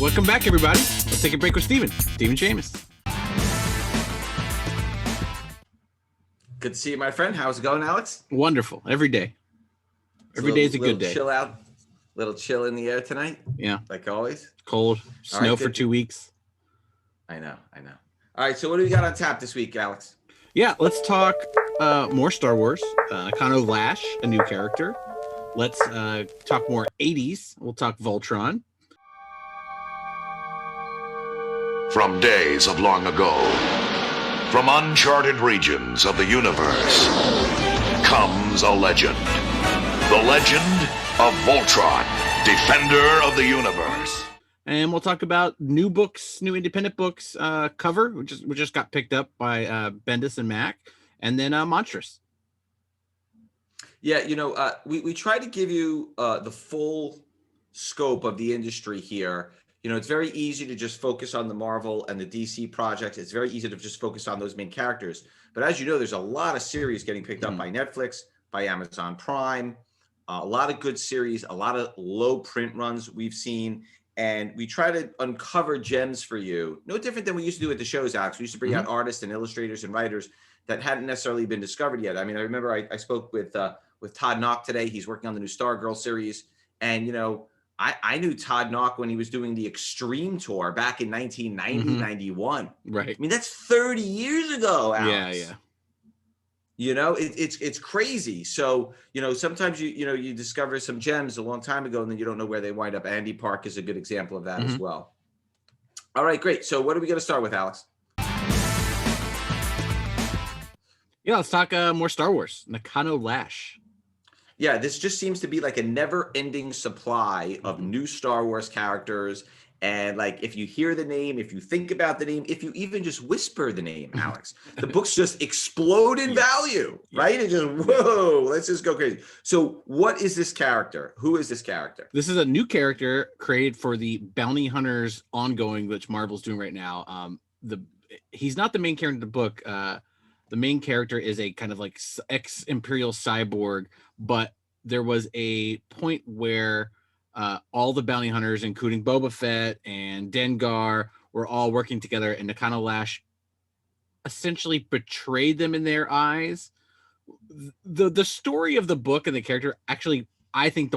Welcome back, everybody. Let's take a break with Stephen Shamus. Good to see you, my friend. How's it going, Alex? Wonderful. Every day. Every day is a good day. Chill out. Little chill in the air tonight. Yeah. Like always. Cold. Snow for 2 weeks. I know. All right. So what do we got on tap this week, Alex? Yeah. Let's talk more Star Wars. Nakano Lash, a new character. Let's talk more 80s. We'll talk Voltron. From days of long ago, from uncharted regions of the universe, comes a legend. The legend of Voltron, defender of the universe. And we'll talk about new books, new independent books cover, which just got picked up by Bendis and Mac, and then Monstress. Yeah, we try to give you the full scope of the industry here. It's very easy to just focus on the Marvel and the DC projects. It's very easy to just focus on those main characters. But as you know, there's a lot of series getting picked up by Netflix, by Amazon Prime, a lot of good series, a lot of low print runs we've seen. And we try to uncover gems for you. No different than we used to do at the shows, Alex. We used to bring out artists and illustrators and writers that hadn't necessarily been discovered yet. I mean, I remember I spoke with Todd Knock today. He's working on the new Stargirl series. And, I knew Todd Knock when he was doing the Extreme Tour back in 1990, 91. Right. I mean, that's 30 years ago, Alex. Yeah. It's crazy. So, sometimes you discover some gems a long time ago and then you don't know where they wind up. Andy Park is a good example of that as well. All right, great. So what are we going to start with, Alex? Yeah, let's talk more Star Wars. Nakano Lash. Yeah, this just seems to be like a never-ending supply of new Star Wars characters. And like, if you hear the name, if you think about the name, if you even just whisper the name, Alex, the books just explode in value, right? It just, whoa, let's just go crazy. So what is this character? Who is this character? This is a new character created for the Bounty Hunters ongoing, which Marvel's doing right now. He's not the main character in the book. The main character is a kind of like ex-Imperial cyborg, but there was a point where all the bounty hunters, including Boba Fett and Dengar, were all working together, and Nakano Lash essentially betrayed them in their eyes. The story of the book and the character actually, I think,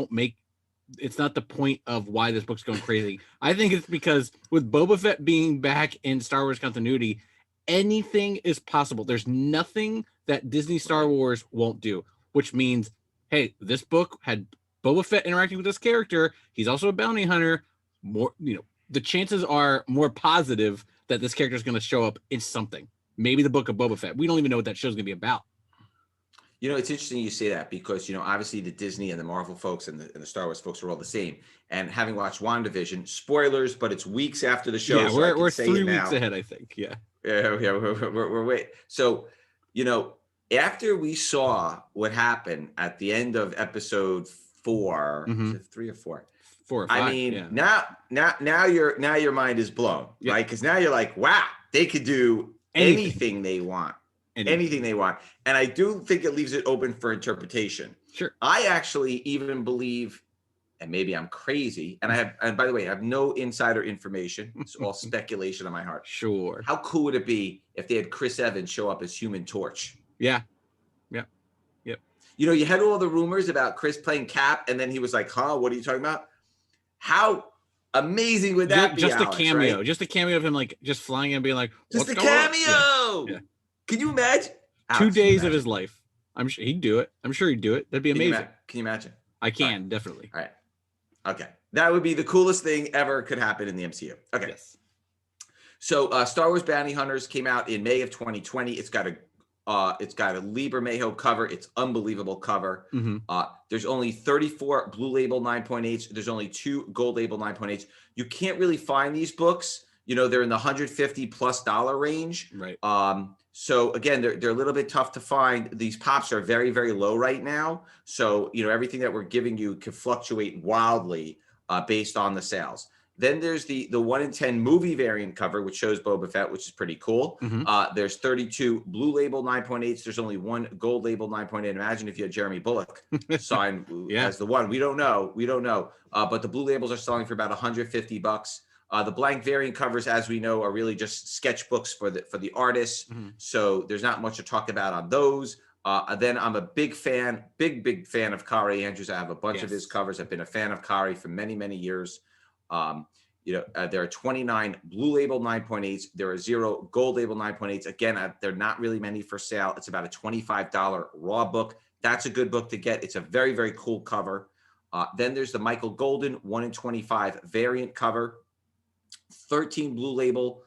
it's not the point of why this book's going crazy. I think it's because with Boba Fett being back in Star Wars continuity, anything is possible. There's nothing that Disney Star Wars won't do, which means, hey, this book had Boba Fett interacting with this character. He's also a bounty hunter. The chances are more positive that this character is going to show up in something. Maybe the book of Boba Fett. We don't even know what that show's going to be about. It's interesting you say that because, obviously the Disney and the Marvel folks and the Star Wars folks are all the same. And having watched WandaVision, spoilers, but it's weeks after the show. Yeah, so we're 3 weeks ahead, I think. Yeah. Yeah, we're wait. So, after we saw what happened at the end of episode 4, is it 3 or 4? 4 or 5. I mean, now your mind is blown, right? Because now you're like, wow, they could do anything they want. Anything they want. And I do think it leaves it open for interpretation. Sure. I actually even believe, and maybe I'm crazy, and by the way, I have no insider information. It's all speculation on my heart. Sure. How cool would it be if they had Chris Evans show up as Human Torch? Yeah. You had all the rumors about Chris playing Cap, and then he was like, huh, what are you talking about? How amazing would that be, Just Alex, a cameo. right? Just a cameo of him, like, just flying and being like, just a cameo! Yeah. Can you imagine? 2 days of his life. I'm sure he'd do it. That'd be amazing. Can you imagine? I can, definitely. All right. Okay. That would be the coolest thing ever could happen in the MCU. Okay. Yes. So Star Wars Bounty Hunters came out in May of 2020. It's got a Liber Mayhew cover. It's unbelievable cover. There's only 34 Blue Label 9.8s. There's only 2 Gold Label 9.8s. You can't really find these books. They're in the $150+ range. Right. So again, they're a little bit tough to find. These pops are very, very low right now. So, everything that we're giving you can fluctuate wildly based on the sales. Then there's the 1 in 10 movie variant cover, which shows Boba Fett, which is pretty cool. There's 32 blue label 9.8s. There's only one gold label 9.8. Imagine if you had Jeremy Bullock sign as the one. We don't know. But the blue labels are selling for about $150. The blank variant covers, as we know, are really just sketchbooks for the artists. So there's not much to talk about on those. Then I'm a big fan of Kari Andrews. I have a bunch of his covers. I've been a fan of Kari for many, many years. There are 29 blue label 9.8s. There are 0 gold label 9.8s. Again, they're not really many for sale. It's about a $25 raw book. That's a good book to get. It's a very, very cool cover. Then there's the Michael Golden 1 in 25 variant cover. 13 blue label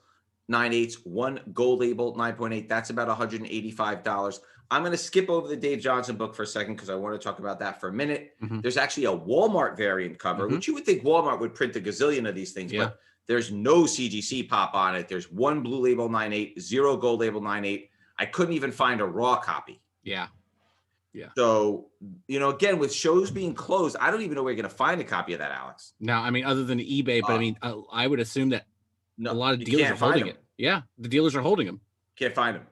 9.8s, 1 gold label 9.8. That's about $185. I'm going to skip over the Dave Johnson book for a second because I want to talk about that for a minute. There's actually a Walmart variant cover, which you would think Walmart would print a gazillion of these things, but there's no CGC pop on it. There's 1 blue label 9.8, 0 gold label 9.8. I couldn't even find a raw copy. Yeah. So, again, with shows being closed, I don't even know where you're going to find a copy of that, Alex. Now, I mean, other than eBay, but I mean, I would assume that a lot of dealers are holding it. Yeah, the dealers are holding them. Can't find them.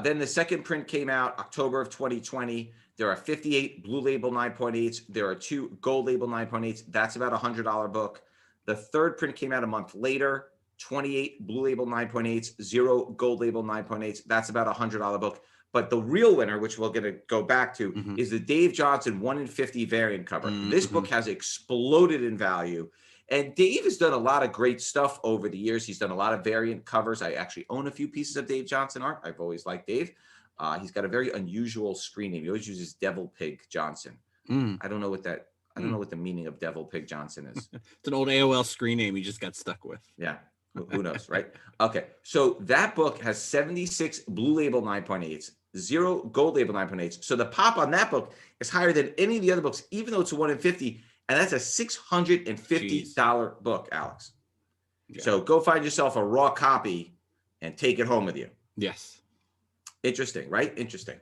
Then the second print came out October of 2020. There are 58 blue label 9.8s. There are 2 gold label 9.8s. That's about $100 book. The third print came out a month later. 28 blue label 9.8s, 0 gold label 9.8s. That's about $100 book. But the real winner, which we're going to go back to, is the Dave Johnson 1 in 50 variant cover. This book has exploded in value. And Dave has done a lot of great stuff over the years. He's done a lot of variant covers. I actually own a few pieces of Dave Johnson art. I've always liked Dave. He's got a very unusual screen name. He always uses Devil Pig Johnson. I don't know what that. I don't know what the meaning of Devil Pig Johnson is. It's an old AOL screen name he just got stuck with. Yeah. Who knows, right? Okay. So that book has 76 blue label 9.8s, 0 gold label 9.8s. So the pop on that book is higher than any of the other books, even though it's a 1 in 50. And that's a $650 book, Alex. Yeah. So go find yourself a raw copy and take it home with you. Yes. Interesting, right? Interesting.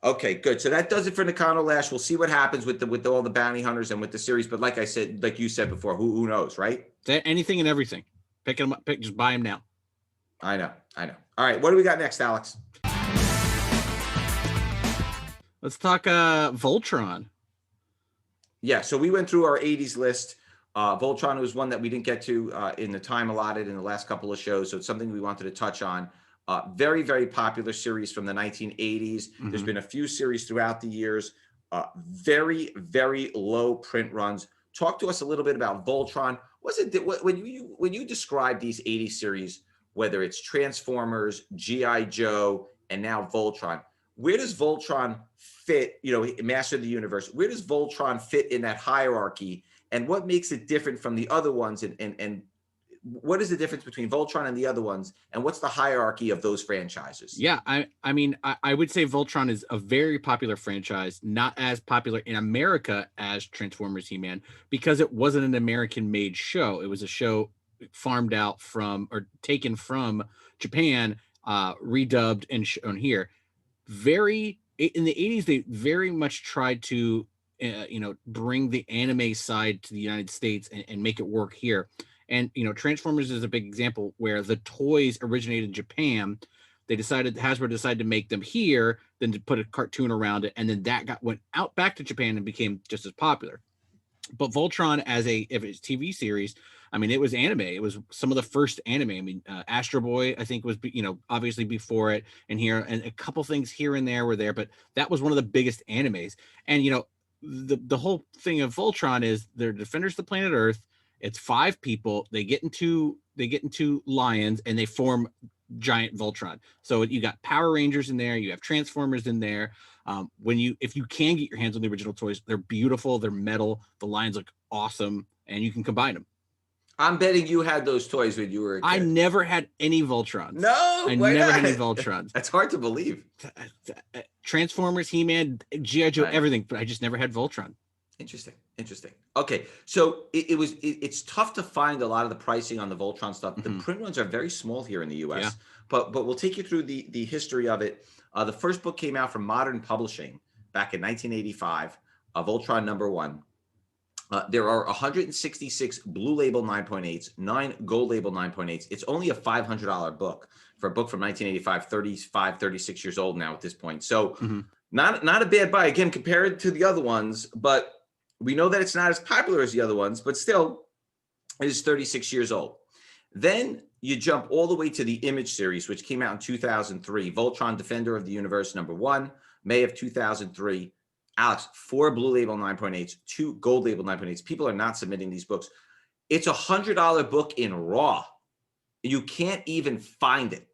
Okay, good. So that does it for Nakano Lash. We'll see what happens with all the bounty hunters and with the series. But like I said, like you said before, who knows, right? Anything and everything. Pick them up. Just buy them now. I know. All right, what do we got next, Alex? Let's talk Voltron. Yeah, so we went through our 80s list. Voltron was one that we didn't get to in the time allotted in the last couple of shows, so it's something we wanted to touch on. Very, very popular series from the 1980s. There's been a few series throughout the years. Very, very low print runs. Talk to us a little bit about Voltron. When you describe these 80s series, whether it's Transformers, G.I. Joe, and now Voltron, where does Voltron fit, Master of the Universe? Where does Voltron fit in that hierarchy? And what makes it different from the other ones? And what is the difference between Voltron and the other ones? And what's the hierarchy of those franchises? Yeah, I mean, I would say Voltron is a very popular franchise, not as popular in America as Transformers He-Man, because it wasn't an American-made show. It was a show farmed out from or taken from Japan, redubbed and shown here. In the 80s, they very much tried to, bring the anime side to the United States and make it work here. And, Transformers is a big example where the toys originated in Japan. Hasbro decided to make them here, then to put a cartoon around it. And then that went out back to Japan and became just as popular. But Voltron if it's TV series, I mean, it was anime. It was some of the first anime. I mean, Astro Boy, I think was, obviously before it, and a couple things here and there were there, but that was one of the biggest animes. And, the whole thing of Voltron is they're defenders of the planet Earth. It's 5 people. They get into lions and they form giant Voltron. So you got Power Rangers in there. You have Transformers in there. If you can get your hands on the original toys, they're beautiful. They're metal. The lions look awesome, and you can combine them. I'm betting you had those toys when you were a kid. I never had any Voltrons. No, I never had any Voltrons. That's hard to believe. Transformers, He-Man, G.I. Joe, everything, but I just never had Voltron. Interesting. Okay, so it's tough to find a lot of the pricing on the Voltron stuff. The print runs are very small here in the U.S., but we'll take you through the history of it. The first book came out from Modern Publishing back in 1985, Voltron #1. There are 166 blue label 9.8s, 9 gold label 9.8s. It's only a $500 book for a book from 1985, 35, 36 years old now at this point. So not a bad buy, again, compared to the other ones, but we know that it's not as popular as the other ones, but still it is 36 years old. Then you jump all the way to the Image series, which came out in 2003, Voltron Defender of the Universe #1, May of 2003. Alex, 4 blue label 9.8s, 2 gold label 9.8s. People are not submitting these books. It's a $100 book in raw. You can't even find it.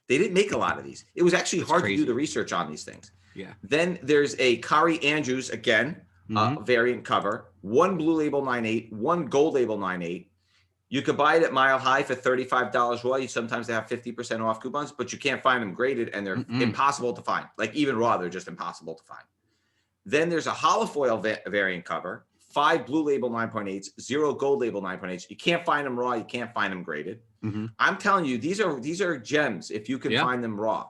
They didn't make a lot of these. It was actually hard to do the research on these things. Yeah. Then there's a Kari Andrews, again, variant cover, 1 blue label 9.8, 1 gold label 9.8. You could buy it at Mile High for $35 raw. Sometimes they have 50% off coupons, but you can't find them graded, and they're impossible to find. Like even raw, they're just impossible to find. Then there's a holofoil variant cover, 5 blue label 9.8s, 0 gold label 9.8s. You can't find them raw. You can't find them graded. I'm telling you, these are gems if you can find them raw.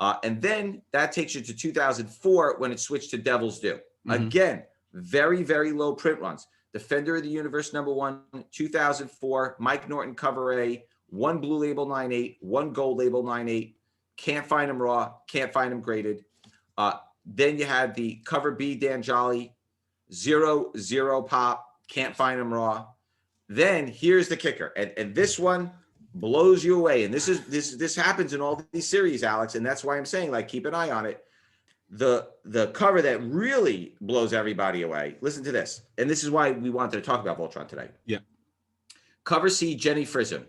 And then that takes you to 2004 when it switched to Devil's Due. Again, very, very low print runs. Defender of the Universe #1, 2004, Mike Norton cover A, 1 blue label 9.8, 1 gold label 9.8. Can't find them raw. Can't find them graded. Then you had the cover B, Dan Jolly, 0 pop, can't find them raw. Then here's the kicker, and this one blows you away. And this happens in all these series, Alex, and that's why I'm saying, like, keep an eye on it. The cover that really blows everybody away. Listen to this, and this is why we wanted to talk about Voltron today. Yeah. Cover C, Jenny Frison,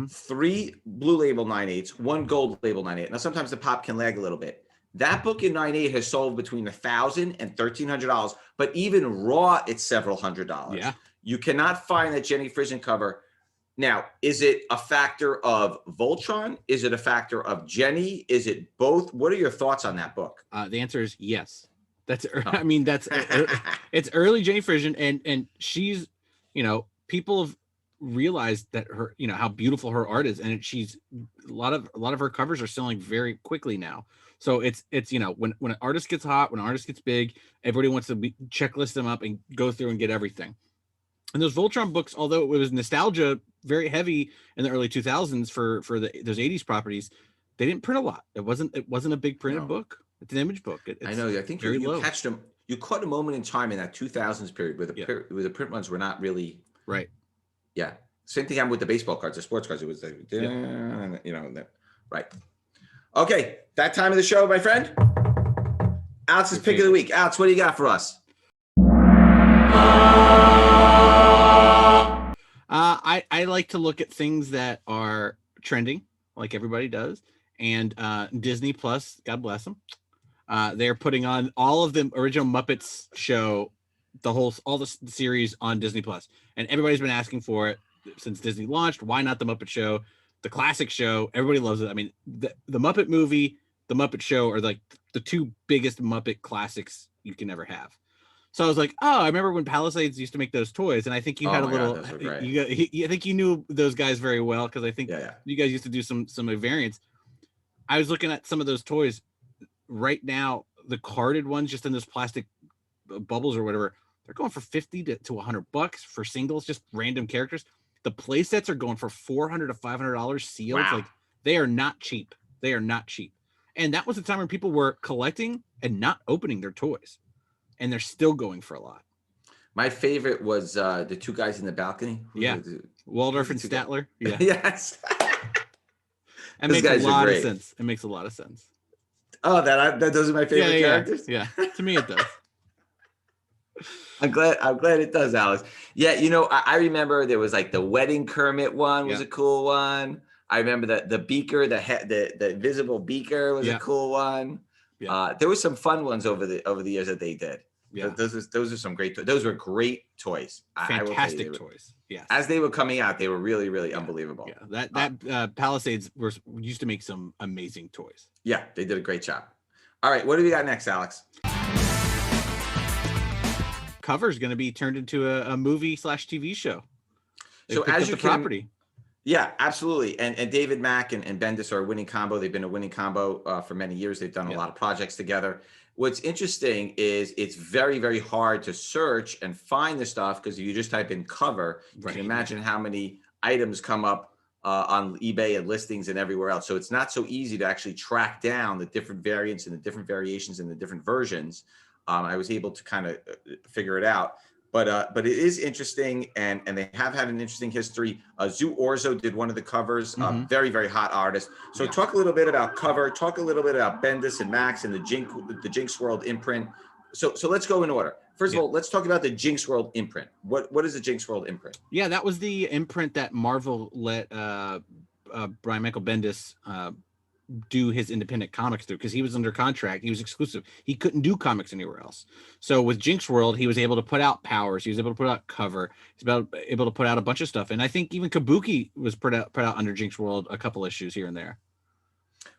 3 blue label 9.8s, 1 gold label 9.8. Now sometimes the pop can lag a little bit. That book in 9.8 has sold between $1,000 and $1,300, but even raw, it's several $100s. Yeah. You cannot find that Jenny Frison cover. Now, is it a factor of Voltron? Is it a factor of Jenny? Is it both? What are your thoughts on that book? The answer is yes. I mean, it's early Jenny Frison, and she's, people have realized that her, how beautiful her art is, and a lot of her covers are selling very quickly now. So it's when an artist gets hot, when an artist gets big, everybody wants to checklist them up and go through and get everything. And those Voltron books, although it was nostalgia very heavy in the early 2000s for those 80s properties, they didn't print a lot. It wasn't a big printed book. It's an Image book. I know. I think you catched them. You caught a moment in time in that 2000s period where the print runs were not really right. Yeah. Same thing happened with the baseball cards, the sports cards. It was right. Okay, that time of the show, my friend. Alex's pick of the week. Alex, what do you got for us? I like to look at things that are trending, like everybody does, and Disney Plus, God bless them. They're putting on all of the original Muppets show, all the series on Disney Plus, and everybody's been asking for it since Disney launched. Why not the Muppet Show? The classic show, everybody loves it. I mean, the Muppet movie, the Muppet Show are like the 2 biggest Muppet classics you can ever have. So I was like, oh, I remember when Palisades used to make those toys, and I think you had a little. God, I think you knew those guys very well because I think you guys used to do some variants. I was looking at some of those toys right now, the carded ones, just in those plastic bubbles or whatever. They're going for $50 to $100 for singles, just random characters. The play sets are going for $400 to $500 sealed. Wow. Like, they are not cheap. They are not cheap. And that was the time when people were collecting and not opening their toys, and they're still going for a lot. My favorite was the 2 guys in the balcony. Waldorf and Statler. Yeah. Yes. It makes a lot of sense. It makes a lot of sense. Oh, those are my favorite characters. Yeah. To me, it does. I'm glad it does, Alex. Yeah, I remember there was like the wedding Kermit one was a cool one. I remember the beaker, the invisible beaker was a cool one. Yeah. There were some fun ones over the years that they did. Yeah, those are some great toys. Those were great toys. Fantastic toys. Yeah. As they were coming out, they were really, really unbelievable. Yeah. That Palisades used to make some amazing toys. Yeah, they did a great job. All right, what do we got next, Alex? Cover is going to be turned into a movie/TV show. So as you property. Yeah, absolutely. And David Mack and Bendis are a winning combo. They've been a winning combo for many years. They've done a lot of projects together. what's interesting is it's very, very hard to search and find the stuff, because if you just type in cover, you Right, can imagine how many items come up on eBay and listings and everywhere else. So it's not so easy to actually track down the different variants and the different variations and the different versions. I was able to kind of figure it out. But it is interesting, and they have had an interesting history. Zu Orzo did one of the covers, very, very hot artist. So talk a little bit about cover, talk a little bit about Bendis and Max and the Jinx World imprint. So let's go in order. First of all, let's talk about the Jinx World imprint. What is the Jinx World imprint? Yeah, that was the imprint that Marvel let Brian Michael Bendis do his independent comics through, because he was under contract. He was exclusive. He couldn't do comics anywhere else. So with Jinx World, he was able to put out Powers. He was able to put out Cover. He's able to put out a bunch of stuff. And I think even Kabuki was put out under Jinx World, a couple issues here and there.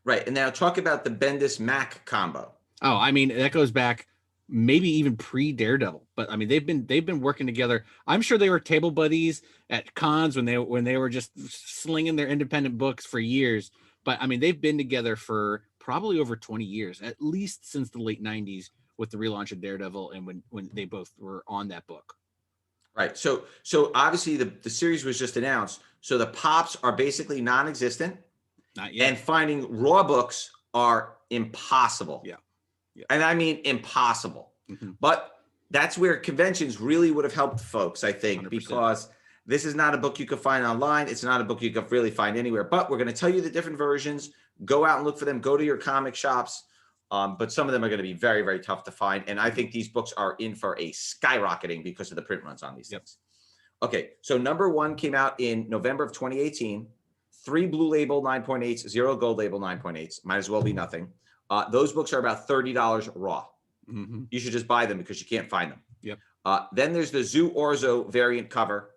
Right. And now talk about the Bendis Mac combo. Oh, I mean, that goes back maybe even pre-Daredevil, but I mean they've been working together. I'm sure they were table buddies at cons when they were just slinging their independent books for years. But I mean, they've been together for probably over 20 years, at least since the late 90s with the relaunch of Daredevil, and when they both were on that book. Right. So obviously the series was just announced. So the pops are basically non-existent. Not yet. And finding raw books are impossible. Yeah. And I mean impossible. Mm-hmm. But that's where conventions really would have helped folks, I think, 100%. because this is not a book you can find online. It's not a book you can really find anywhere. But we're going to tell you the different versions. Go out and look for them. Go to your comic shops. But some of them are going to be very, very tough to find. And I think these books are in for a skyrocketing because of the print runs on these things. Okay, so number 1 came out in November of 2018. 3 blue label 9.8s, 0 gold label 9.8s. Might as well be nothing. Those books are about $30 raw. Mm-hmm. You should just buy them because you can't find them. Yep. Then there's the Zu Orzo variant cover.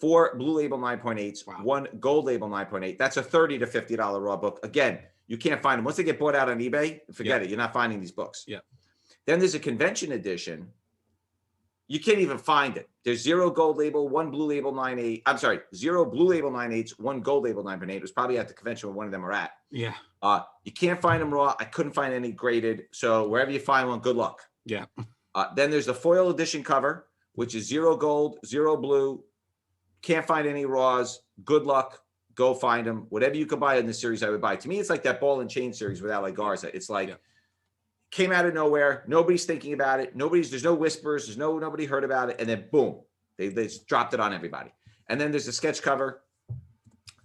4 blue label 9.8s, Wow. 1 gold label 9.8. That's a $30 to $50 raw book. Again, you can't find them. Once they get bought out on eBay, forget it. You're not finding these books. Yeah. Then there's a convention edition. You can't even find it. There's 0 gold label, 1 blue label 9.8. I'm sorry, 0 blue label 9.8s, 1 gold label 9.8. It was probably at the convention where one of them are at. Yeah. You can't find them raw. I couldn't find any graded. So wherever you find one, good luck. Yeah. Then there's the foil edition cover, which is 0 gold, 0 blue. Can't find any raws. Good luck. Go find them. Whatever you could buy in this series, I would buy. To me, it's like that Ball and Chain series with Ali Garza. It's like came out of nowhere. Nobody's thinking about it. There's no whispers. Nobody heard about it. And then boom, they just dropped it on everybody. And then there's a sketch cover,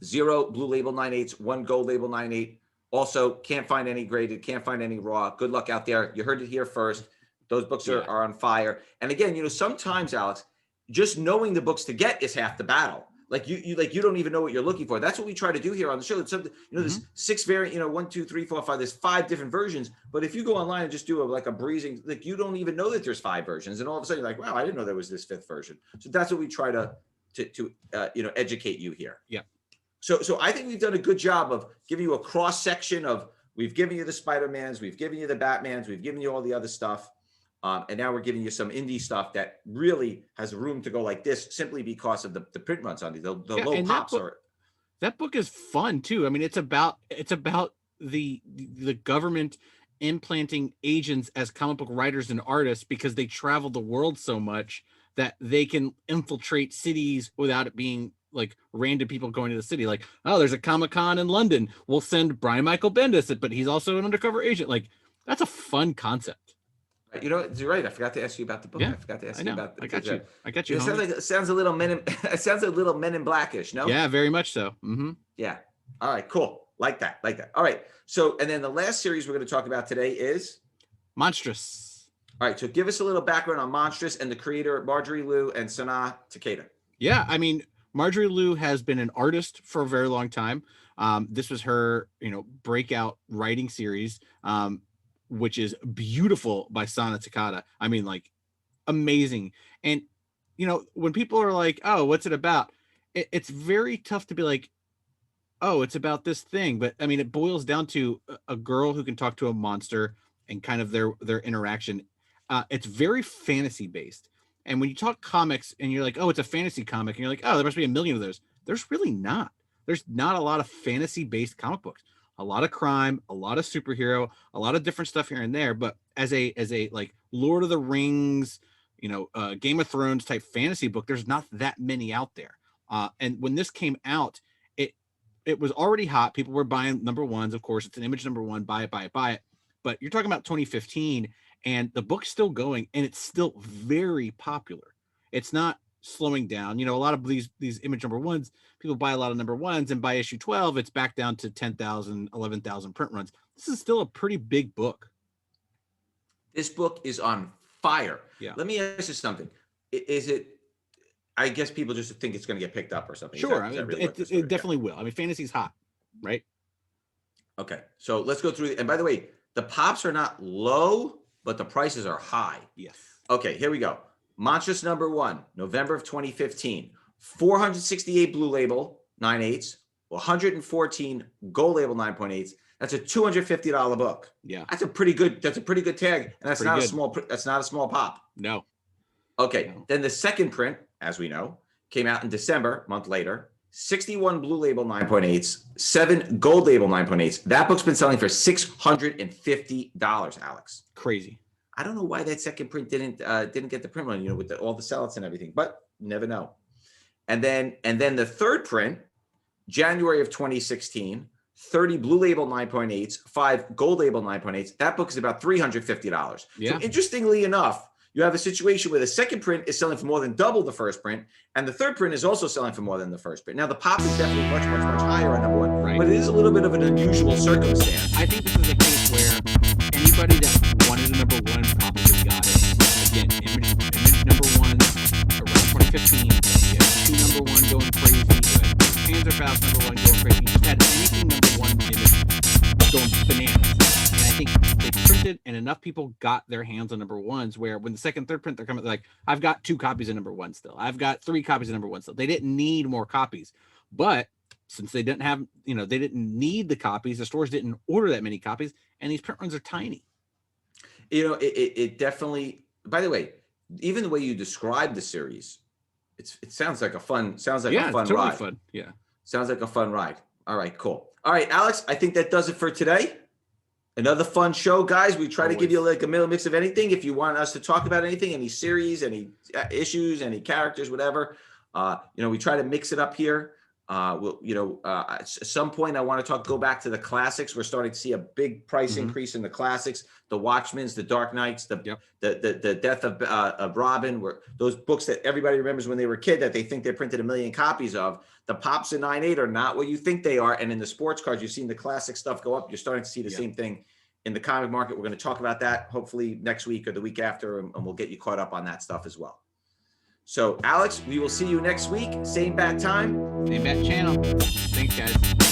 0 blue label 9.8s, 1 gold label 9.8. Also, can't find any graded, can't find any raw. Good luck out there. You heard it here first. Those books are on fire. And again, sometimes, Alex, just knowing the books to get is half the battle. Like you don't even know what you're looking for. That's what we try to do here on the show. It's something, there's 6 variant, 1, 2, 3, 4, 5. There's 5 different versions. But if you go online and just do a breezing, like you don't even know that there's 5 versions, and all of a sudden you're like, wow, I didn't know there was this 5th version. So that's what we try to educate you here. Yeah. So I think we've done a good job of giving you a cross section of, we've given you the Spider-Mans, we've given you the Batmans, we've given you all the other stuff. And now we're giving you some indie stuff that really has room to go like this, simply because of the print runs on these. The low pops are. That book is fun too. I mean, it's about the government implanting agents as comic book writers and artists, because they travel the world so much that they can infiltrate cities without it being like random people going to the city. Like, oh, there's a Comic-Con in London. We'll send Brian Michael Bendis, but he's also an undercover agent. Like, that's a fun concept. You're right. I forgot to ask you about the book. Yeah, I forgot to ask you about the. I got you. It sounds a little Men in Blackish, no? Yeah, very much so. Mm-hmm. Yeah. All right. Cool. Like that. All right. So, and then the last series we're going to talk about today is Monstress. All right. So, give us a little background on Monstress and the creator Marjorie Liu and Sana Takeda. Yeah, I mean, Marjorie Liu has been an artist for a very long time. This was her, breakout writing series. Which is beautiful, by Sana Takeda. I mean, like, amazing. And, when people are like, oh, what's it about? It's very tough to be like, oh, it's about this thing. But I mean, it boils down to a girl who can talk to a monster and kind of their interaction. It's very fantasy based. And when you talk comics and you're like, oh, it's a fantasy comic, and you're like, oh, there must be a million of those. There's really not. There's not a lot of fantasy based comic books. A lot of crime, a lot of superhero, a lot of different stuff here and there. But as a like Lord of the Rings, Game of Thrones type fantasy book, there's not that many out there. And when this came out, it was already hot. People were buying number ones. Of course, it's an Image number one. Buy it. But you're talking about 2015, and the book's still going, and it's still very popular. It's not slowing down. A lot of these Image number ones, people buy a lot of number ones, and by issue 12, it's back down to 10,000, 11,000 print runs. This is still a pretty big book. This book is on fire. Yeah. Let me ask you something. Is it? I guess people just think it's going to get picked up or something. Sure, it definitely will. I mean, fantasy's hot, right? Okay, so let's go through. And by the way, the pops are not low, but the prices are high. Yes. Okay, here we go. Monstress number 1, November of 2015. 468 blue label 9/8, 114 gold label 9.8. That's a $250 book. Yeah, that's a pretty good tag, and that's not good. That's not a small pop. No. Okay, then the second print, as we know, came out in December, a month later. 61 blue label 9.8s, 7 gold label 9.8s. That book's been selling for $650, Alex. Crazy. I don't know why that second print didn't get the print run, with all the sellouts and everything, but never know. And then the third print, January of 2016, 30 blue label 9.8s, 5 gold label 9.8s. That book is about $350. Yeah. So interestingly enough, you have a situation where the second print is selling for more than double the first print, and the third print is also selling for more than the first print. Now, the pop is definitely much, much, much higher on number 1, right, but it is a little bit of an unusual circumstance. I think this is a case where anybody that wanted a number 1 probably got it. Again, image number 1 around 2015. You had 2 number 1 going crazy. You had Panzerfaust number 1 going crazy. You just had anything number 1 image going bananas. And I think they printed, and enough people got their hands on number 1s where when the second, third print, they're coming like, I've got 2 copies of number 1 still. I've got 3 copies of number 1 still. They didn't need more copies. But since they didn't have, they didn't need the copies, the stores didn't order that many copies, and these print runs are tiny. It definitely, by the way, even the way you describe the series, it sounds like a fun, a fun totally ride. Fun. Yeah. Sounds like a fun ride. All right, cool. All right, Alex, I think that does it for today. Another fun show, guys. We try to give you like a middle mix of anything. If you want us to talk about anything, any series, any issues, any characters, whatever, we try to mix it up here. At some point I want to go back to the classics. We're starting to see a big price increase in the classics, the Watchmen's, the Dark Knights, the Death of Robin, those books that everybody remembers when they were a kid that they think they printed 1 million copies of. The pops in 9/8 are not what you think they are. And in the sports cards, you've seen the classic stuff go up. You're starting to see the same thing in the comic market. We're going to talk about that hopefully next week or the week after, and we'll get you caught up on that stuff as well. So, Alex, we will see you next week. Same bat time. Same bat channel. Thanks, guys.